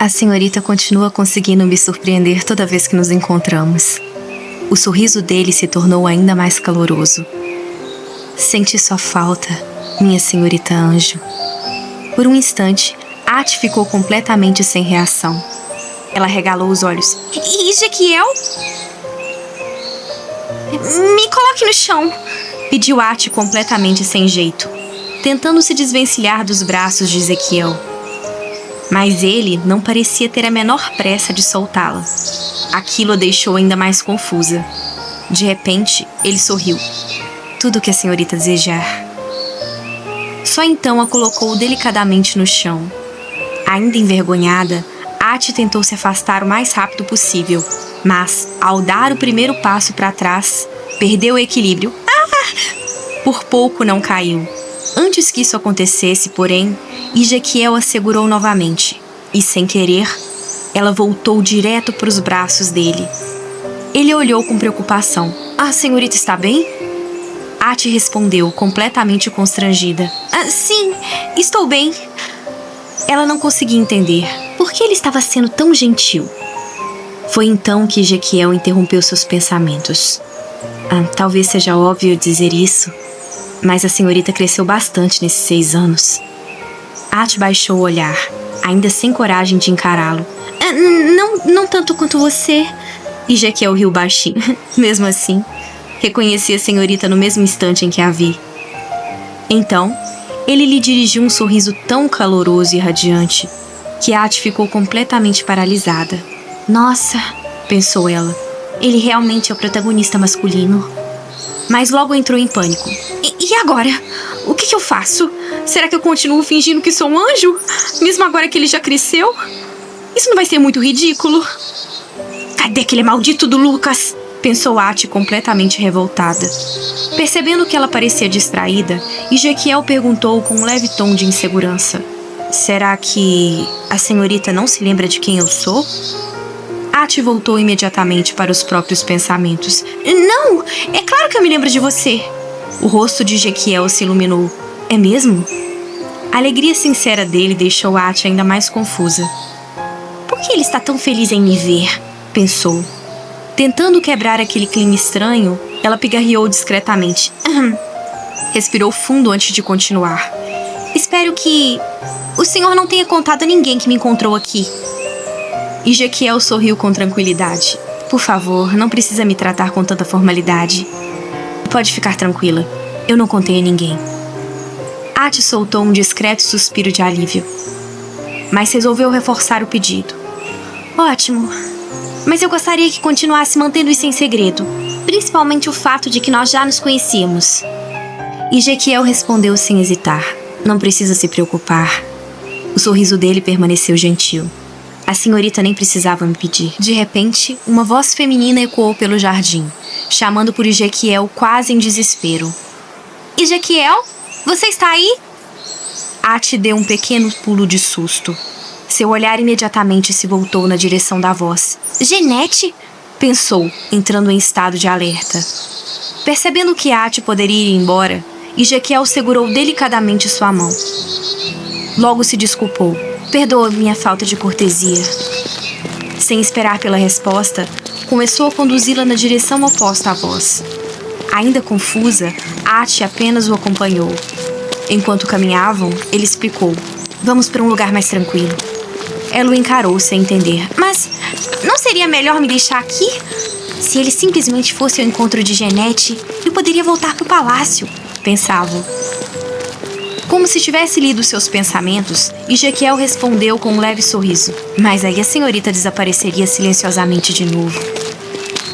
A senhorita continua conseguindo me surpreender toda vez que nos encontramos. O sorriso dele se tornou ainda mais caloroso. Senti sua falta, minha senhorita anjo. Por um instante, Ati ficou completamente sem reação. Ela regalou os olhos. E Jequiel? Me coloque no chão, pediu Ati completamente sem jeito, tentando se desvencilhar dos braços de Ezequiel. Mas ele não parecia ter a menor pressa de soltá-la. Aquilo a deixou ainda mais confusa. De repente, ele sorriu. Tudo o que a senhorita desejar. Só então a colocou delicadamente no chão. Ainda envergonhada, Ati tentou se afastar o mais rápido possível, mas, ao dar o primeiro passo para trás, perdeu o equilíbrio. Por pouco não caiu. Antes que isso acontecesse, porém, Ezequiel a segurou novamente, e sem querer, ela voltou direto para os braços dele. Ele olhou com preocupação. A senhorita está bem? Ati respondeu, completamente constrangida. Sim, estou bem. Ela não conseguia entender por que ele estava sendo tão gentil. Foi então que Ezequiel interrompeu seus pensamentos. Talvez seja óbvio dizer isso, mas a senhorita cresceu bastante nesses 6 anos. Ati baixou o olhar, ainda sem coragem de encará-lo. Não tanto quanto você. Ezequiel riu baixinho. Mesmo assim, reconheci a senhorita no mesmo instante em que a vi. Então, ele lhe dirigiu um sorriso tão caloroso e radiante que Ati ficou completamente paralisada. Nossa, pensou ela, ele realmente é o protagonista masculino. Mas logo entrou em pânico. E agora? O que eu faço? Será que eu continuo fingindo que sou um anjo? Mesmo agora que ele já cresceu? Isso não vai ser muito ridículo? Cadê aquele maldito do Lucas? Pensou Ati completamente revoltada. Percebendo que ela parecia distraída, Ezequiel perguntou com um leve tom de insegurança. Será que a senhorita não se lembra de quem eu sou? Ati voltou imediatamente para os próprios pensamentos. Não, é claro que eu me lembro de você. O rosto de Ezequiel se iluminou. É mesmo? A alegria sincera dele deixou Ati ainda mais confusa. Por que ele está tão feliz em me ver? Pensou. Tentando quebrar aquele clima estranho, ela pigarreou discretamente. Respirou fundo antes de continuar. Espero que o senhor não tenha contado a ninguém que me encontrou aqui. Ezequiel sorriu com tranquilidade. Por favor, não precisa me tratar com tanta formalidade. Pode ficar tranquila. Eu não contei a ninguém. Ati soltou um discreto suspiro de alívio, mas resolveu reforçar o pedido. Ótimo. Mas eu gostaria que continuasse mantendo isso em segredo, principalmente o fato de que nós já nos conhecíamos. Ezequiel respondeu sem hesitar. Não precisa se preocupar. O sorriso dele permaneceu gentil. A senhorita nem precisava me pedir. De repente, uma voz feminina ecoou pelo jardim, chamando por Ezequiel quase em desespero. Ezequiel, você está aí? Ati deu um pequeno pulo de susto. Seu olhar imediatamente se voltou na direção da voz. Genete? Pensou, entrando em estado de alerta. Percebendo que Ati poderia ir embora, Ezequiel segurou delicadamente sua mão. Logo se desculpou. Perdoa minha falta de cortesia. Sem esperar pela resposta, começou a conduzi-la na direção oposta à voz. Ainda confusa, Ati apenas o acompanhou. Enquanto caminhavam, ele explicou. Vamos para um lugar mais tranquilo. Ela o encarou sem entender. Mas não seria melhor me deixar aqui? Se ele simplesmente fosse ao encontro de Genete, eu poderia voltar para o palácio, pensava. Como se tivesse lido seus pensamentos, Ezequiel respondeu com um leve sorriso. Mas aí a senhorita desapareceria silenciosamente de novo.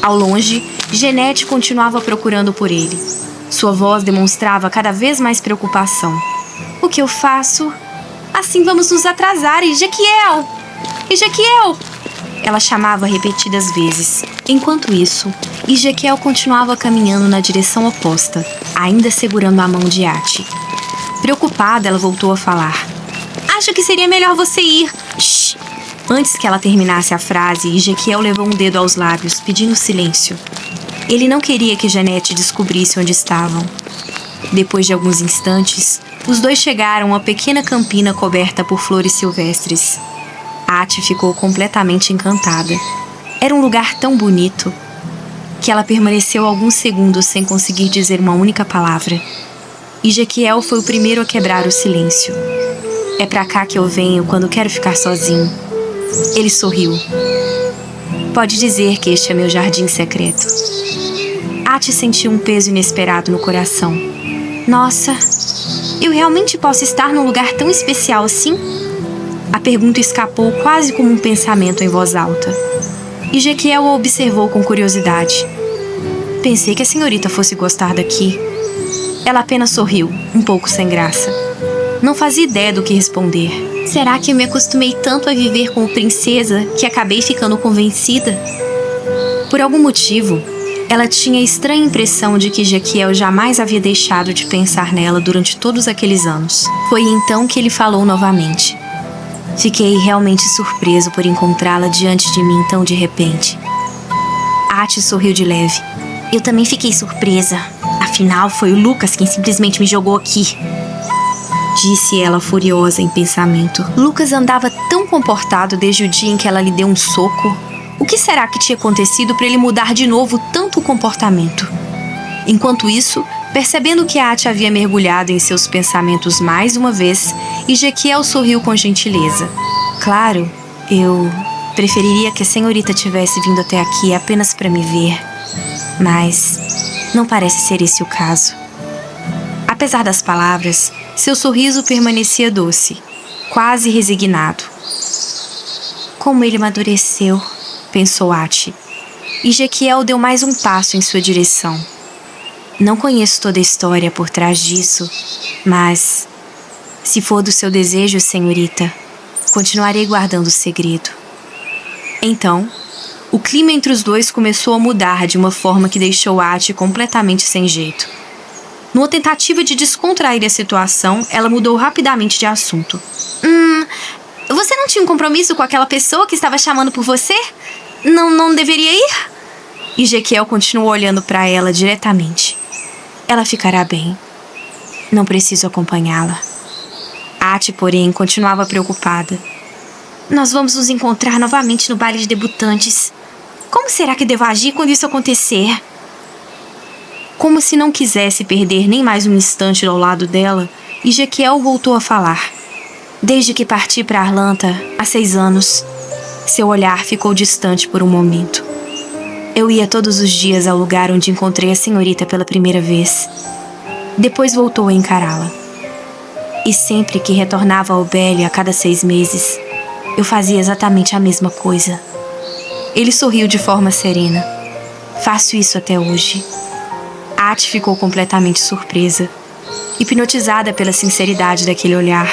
Ao longe, Genete continuava procurando por ele. Sua voz demonstrava cada vez mais preocupação. O que eu faço? Assim vamos nos atrasar, Ezequiel! Ezequiel! Ela chamava repetidas vezes. Enquanto isso, Ezequiel continuava caminhando na direção oposta, ainda segurando a mão de Ati. Preocupada, ela voltou a falar. Acho que seria melhor você ir. Shhh! Antes que ela terminasse a frase, Ezequiel levou um dedo aos lábios, pedindo silêncio. Ele não queria que Genete descobrisse onde estavam. Depois de alguns instantes, os dois chegaram a uma pequena campina coberta por flores silvestres. Ati ficou completamente encantada. Era um lugar tão bonito que ela permaneceu alguns segundos sem conseguir dizer uma única palavra. E Jequiel foi o primeiro a quebrar o silêncio. É pra cá que eu venho quando quero ficar sozinho. Ele sorriu. Pode dizer que este é meu jardim secreto. Ati sentiu um peso inesperado no coração. Nossa, eu realmente posso estar num lugar tão especial assim? A pergunta escapou quase como um pensamento em voz alta. E Jequiel a observou com curiosidade. Pensei que a senhorita fosse gostar daqui. Ela apenas sorriu, um pouco sem graça. Não fazia ideia do que responder. Será que eu me acostumei tanto a viver como princesa que acabei ficando convencida? Por algum motivo, ela tinha a estranha impressão de que Jequiel jamais havia deixado de pensar nela durante todos aqueles anos. Foi então que ele falou novamente. Fiquei realmente surpreso por encontrá-la diante de mim tão de repente. Ati sorriu de leve. Eu também fiquei surpresa. Afinal, foi o Lucas quem simplesmente me jogou aqui. Disse ela furiosa em pensamento. Lucas andava tão comportado desde o dia em que ela lhe deu um soco. O que será que tinha acontecido para ele mudar de novo tanto o comportamento? Enquanto isso, percebendo que Ati havia mergulhado em seus pensamentos mais uma vez, Jequiel sorriu com gentileza. Claro, eu preferiria que a senhorita tivesse vindo até aqui apenas para me ver, mas não parece ser esse o caso. Apesar das palavras, seu sorriso permanecia doce, quase resignado. Como ele amadureceu, pensou Ati, e Jequiel deu mais um passo em sua direção. Não conheço toda a história por trás disso, mas, se for do seu desejo, senhorita, continuarei guardando o segredo. Então, o clima entre os dois começou a mudar de uma forma que deixou Ati completamente sem jeito. Numa tentativa de descontrair a situação, ela mudou rapidamente de assunto. Você não tinha um compromisso com aquela pessoa que estava chamando por você? Não deveria ir? E Jequiel continuou olhando para ela diretamente. Ela ficará bem. Não preciso acompanhá-la. Ati, porém, continuava preocupada. Nós vamos nos encontrar novamente no baile de debutantes. Como será que devo agir quando isso acontecer? Como se não quisesse perder nem mais um instante ao lado dela, Jequiel voltou a falar. Desde que parti para Arlanta, há 6 anos, seu olhar ficou distante por um momento. Eu ia todos os dias ao lugar onde encontrei a senhorita pela primeira vez. Depois voltou a encará-la. E sempre que retornava ao Obélia a cada 6 meses, eu fazia exatamente a mesma coisa. Ele sorriu de forma serena. Faço isso até hoje. Ati ficou completamente surpresa. Hipnotizada pela sinceridade daquele olhar,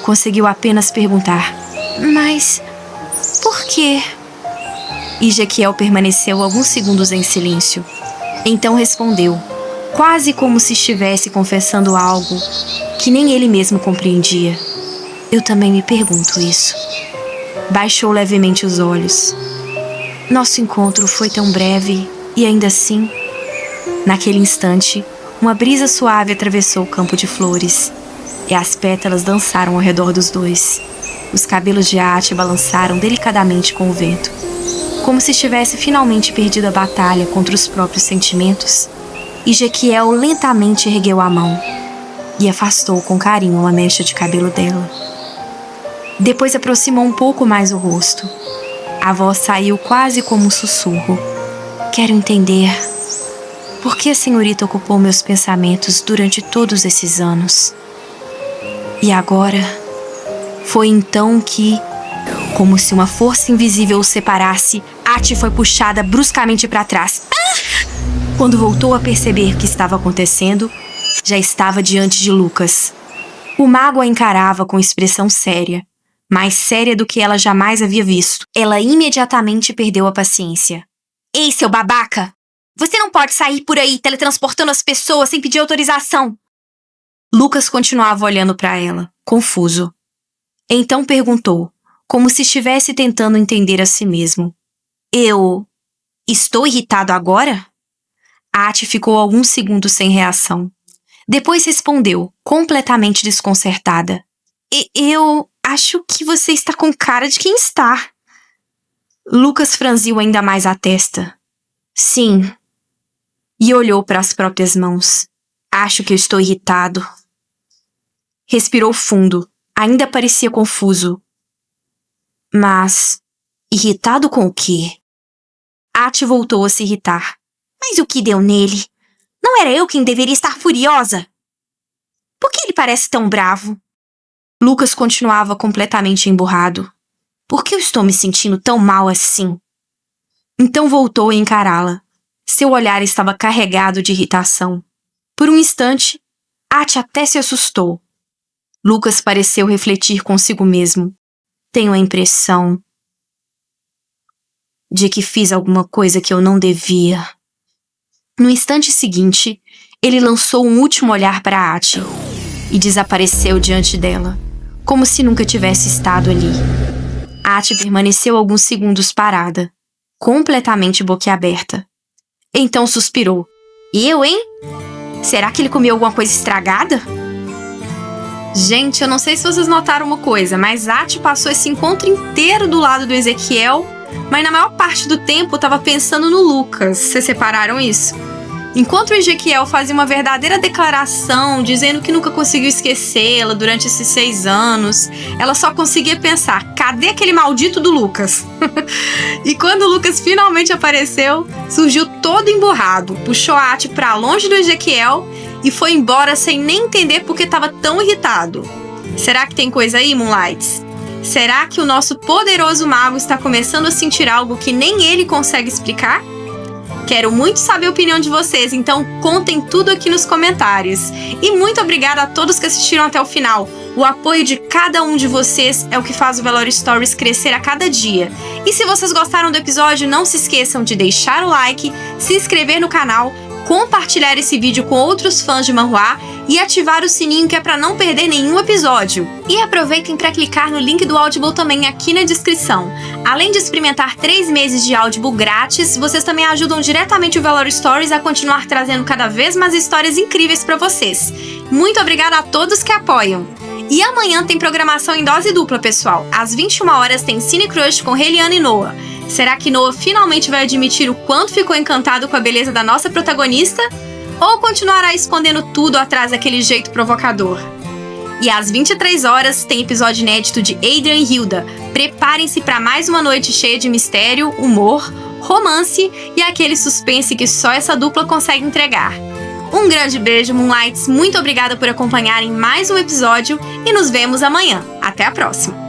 conseguiu apenas perguntar: Mas por quê? E Jequiel permaneceu alguns segundos em silêncio. Então respondeu, quase como se estivesse confessando algo que nem ele mesmo compreendia. Eu também me pergunto isso. Baixou levemente os olhos. Nosso encontro foi tão breve e ainda assim, naquele instante, uma brisa suave atravessou o campo de flores e as pétalas dançaram ao redor dos dois. Os cabelos de Ati balançaram delicadamente com o vento. Como se estivesse finalmente perdido a batalha contra os próprios sentimentos, e Jequiel lentamente ergueu a mão e afastou com carinho uma mecha de cabelo dela. Depois aproximou um pouco mais o rosto. A voz saiu quase como um sussurro. Quero entender por que a senhorita ocupou meus pensamentos durante todos esses anos. E agora, foi então que, como se uma força invisível os separasse, Ati foi puxada bruscamente para trás. Quando voltou a perceber o que estava acontecendo, já estava diante de Lucas. O mago a encarava com expressão séria, mais séria do que ela jamais havia visto. Ela imediatamente perdeu a paciência. Ei, seu babaca! Você não pode sair por aí teletransportando as pessoas sem pedir autorização! Lucas continuava olhando para ela, confuso. Então perguntou, como se estivesse tentando entender a si mesmo. Eu estou irritado agora? Ati ficou alguns segundos sem reação. Depois respondeu, completamente desconcertada. Eu Acho que você está com cara de quem está. Lucas franziu ainda mais a testa. Sim. E olhou para as próprias mãos. Acho que eu estou irritado. Respirou fundo. Ainda parecia confuso. Mas, irritado com o quê? Ati voltou a se irritar. Mas o que deu nele? Não era eu quem deveria estar furiosa? Por que ele parece tão bravo? Lucas continuava completamente emburrado. Por que eu estou me sentindo tão mal assim? Então voltou a encará-la. Seu olhar estava carregado de irritação. Por um instante, Ati até se assustou. Lucas pareceu refletir consigo mesmo. Tenho a impressão de que fiz alguma coisa que eu não devia. No instante seguinte, ele lançou um último olhar para Ati e desapareceu diante dela, como se nunca tivesse estado ali. Ati permaneceu alguns segundos parada, completamente boquiaberta. Então suspirou. Eu, hein? Será que ele comeu alguma coisa estragada? Gente, eu não sei se vocês notaram uma coisa, mas Ati passou esse encontro inteiro do lado do Ezequiel, mas na maior parte do tempo estava pensando no Lucas. Vocês separaram isso? Enquanto o Ezequiel fazia uma verdadeira declaração, dizendo que nunca conseguiu esquecê-la durante esses 6 anos, ela só conseguia pensar, cadê aquele maldito do Lucas? E quando o Lucas finalmente apareceu, surgiu todo emburrado, puxou a Ati pra longe do Ezequiel e foi embora sem nem entender por que estava tão irritado. Será que tem coisa aí, Moonlights? Será que o nosso poderoso mago está começando a sentir algo que nem ele consegue explicar? Quero muito saber a opinião de vocês, então contem tudo aqui nos comentários. E muito obrigada a todos que assistiram até o final. O apoio de cada um de vocês é o que faz o Velório Stories crescer a cada dia. E se vocês gostaram do episódio, não se esqueçam de deixar o like, se inscrever no canal, compartilhar esse vídeo com outros fãs de manhwa e ativar o sininho que é para não perder nenhum episódio. E aproveitem para clicar no link do Audible também aqui na descrição. Além de experimentar 3 meses de Audible grátis, vocês também ajudam diretamente o Velório Stories a continuar trazendo cada vez mais histórias incríveis para vocês. Muito obrigada a todos que apoiam. E amanhã tem programação em dose dupla, pessoal. Às 21 horas tem Cine Crush com Heliana e Noah. Será que Noah finalmente vai admitir o quanto ficou encantado com a beleza da nossa protagonista? Ou continuará escondendo tudo atrás daquele jeito provocador? E às 23 horas tem episódio inédito de Adrian e Hilda. Preparem-se para mais uma noite cheia de mistério, humor, romance e aquele suspense que só essa dupla consegue entregar. Um grande beijo, Moonlights, muito obrigada por acompanharem mais um episódio e nos vemos amanhã. Até a próxima!